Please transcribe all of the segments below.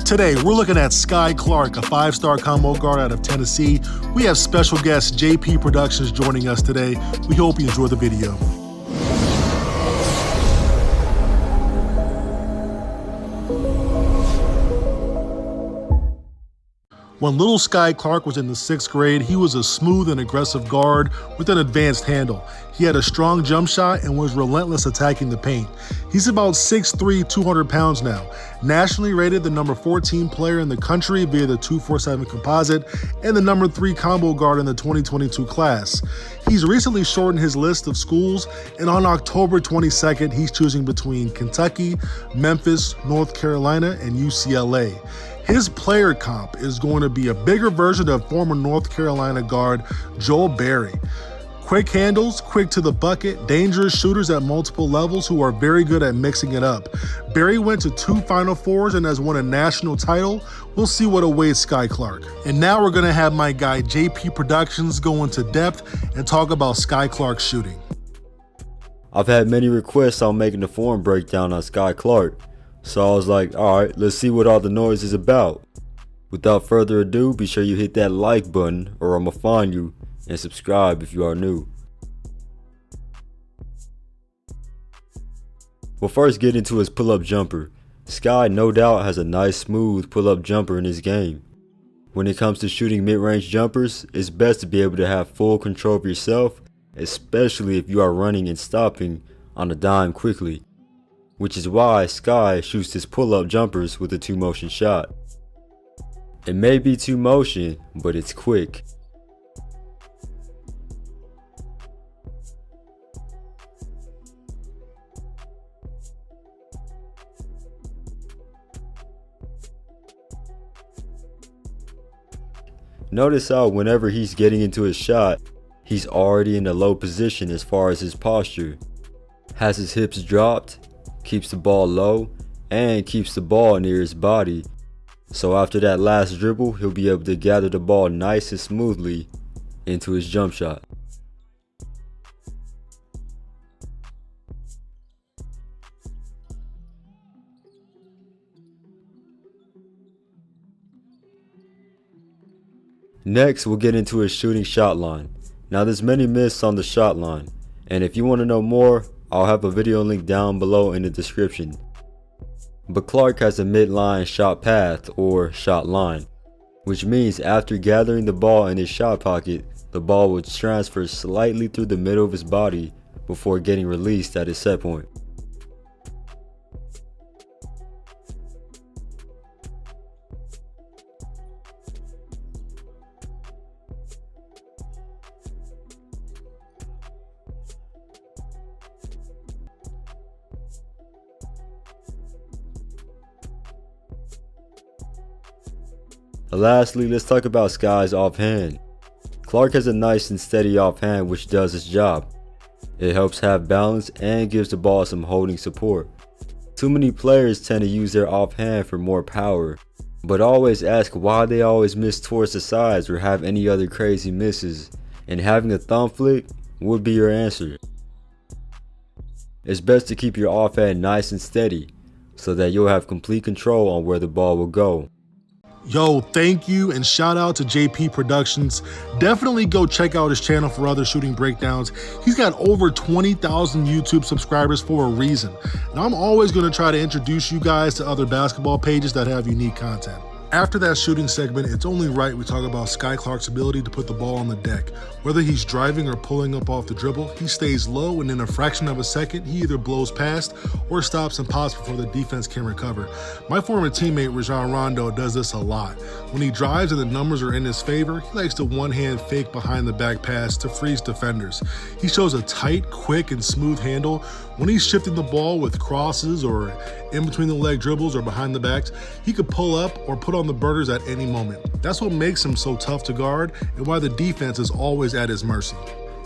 Today, we're looking at Skyy Clark, a 5-star combo guard out of Tennessee. We have special guest JP Productions joining us today. We hope you enjoy the video. When little Skyy Clark was in the 6th grade, he was a smooth and aggressive guard with an advanced handle. He had a strong jump shot and was relentless attacking the paint. He's about 6'3", 200 pounds now. Nationally rated the number 14 player in the country via the 247 composite and the number 3 combo guard in the 2022 class. He's recently shortened his list of schools, and on October 22nd, he's choosing between Kentucky, Memphis, North Carolina, and UCLA. His player comp is going to be a bigger version of former North Carolina guard Joel Berry. Quick handles, quick to the bucket, dangerous shooters at multiple levels who are very good at mixing it up. Berry went to 2 Final Fours and has won a national title. We'll see what awaits Skyy Clark. And now we're gonna have my guy JP Productions go into depth and talk about Skyy Clark's shooting. I've had many requests on making the form breakdown on Skyy Clark. So I was like, alright, let's see what all the noise is about. Without further ado, be sure you hit that like button or I'ma find you, and subscribe if you are new. We'll first get into his pull-up jumper. Skyy no doubt has a nice smooth pull-up jumper in his game. When it comes to shooting mid-range jumpers, it's best to be able to have full control of yourself, especially if you are running and stopping on a dime quickly. Which is why Skyy shoots his pull-up jumpers with a 2-motion shot. It may be 2-motion, but it's quick. Notice how whenever he's getting into his shot, he's already in a low position as far as his posture. Has his hips dropped, keeps the ball low, and keeps the ball near his body. So after that last dribble, he'll be able to gather the ball nice and smoothly into his jump shot. Next, we'll get into his shooting shot line. Now there's many myths on the shot line, and if you want to know more, I'll have a video link down below in the description. But Clark has a mid-line shot path or shot line, which means after gathering the ball in his shot pocket, the ball will transfer slightly through the middle of his body before getting released at his set point. Lastly, let's talk about Skyy's offhand. Clark has a nice and steady offhand which does its job. It helps have balance and gives the ball some holding support. Too many players tend to use their offhand for more power, but always ask why they always miss towards the sides or have any other crazy misses, and having a thumb flick would be your answer. It's best to keep your offhand nice and steady so that you'll have complete control on where the ball will go. Yo, thank you and shout out to JP Productions. Definitely go check out his channel for other shooting breakdowns. He's got over 20,000 YouTube subscribers for a reason. And I'm always gonna try to introduce you guys to other basketball pages that have unique content. After that shooting segment, it's only right we talk about Skyy Clark's ability to put the ball on the deck. Whether he's driving or pulling up off the dribble, he stays low, and in a fraction of a second, he either blows past or stops and pops before the defense can recover. My former teammate Rajon Rondo does this a lot. When he drives and the numbers are in his favor, he likes to one-hand fake behind the back pass to freeze defenders. He shows a tight, quick, and smooth handle. When he's shifting the ball with crosses or in between the leg dribbles or behind the backs, he could pull up or put on the burners at any moment. That's what makes him so tough to guard and why the defense is always at his mercy.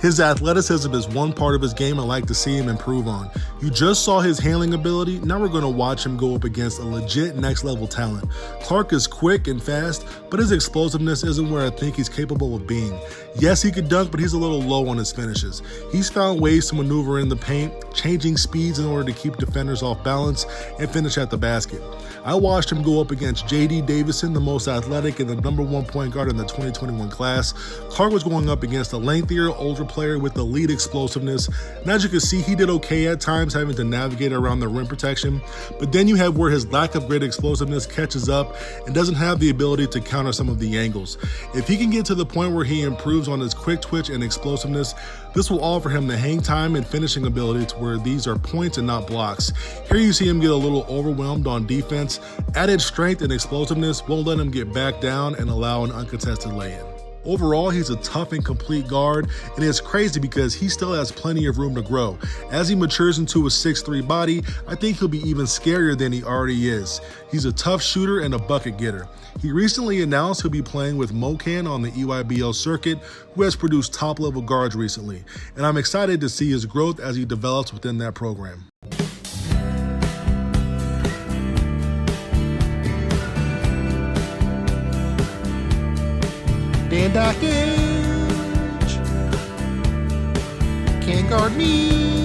His athleticism is one part of his game I'd like to see him improve on. You just saw his handling ability, now we're going to watch him go up against a legit next level talent. Clark is quick and fast, but his explosiveness isn't where I think he's capable of being. Yes, he could dunk, but he's a little low on his finishes. He's found ways to maneuver in the paint, changing speeds in order to keep defenders off balance and finish at the basket. I watched him go up against J.D. Davison, the most athletic and the #1 point guard in the 2021 class. Clark was going up against a lengthier, older player with elite explosiveness, and as you can see, he did okay at times having to navigate around the rim protection, but then you have where his lack of great explosiveness catches up and doesn't have the ability to counter some of the angles. If he can get to the point where he improves on his quick twitch and explosiveness, this will offer him the hang time and finishing ability to where these are points and not blocks. Here you see him get a little overwhelmed on defense. Added strength and explosiveness won't let him get back down and allow an uncontested lay-in. Overall, he's a tough and complete guard, and it's crazy because he still has plenty of room to grow. As he matures into a 6'3" body, I think he'll be even scarier than he already is. He's a tough shooter and a bucket getter. He recently announced he'll be playing with Mocan on the EYBL circuit, who has produced top-level guards recently, and I'm excited to see his growth as he develops within that program. Dan Dockage can't guard me.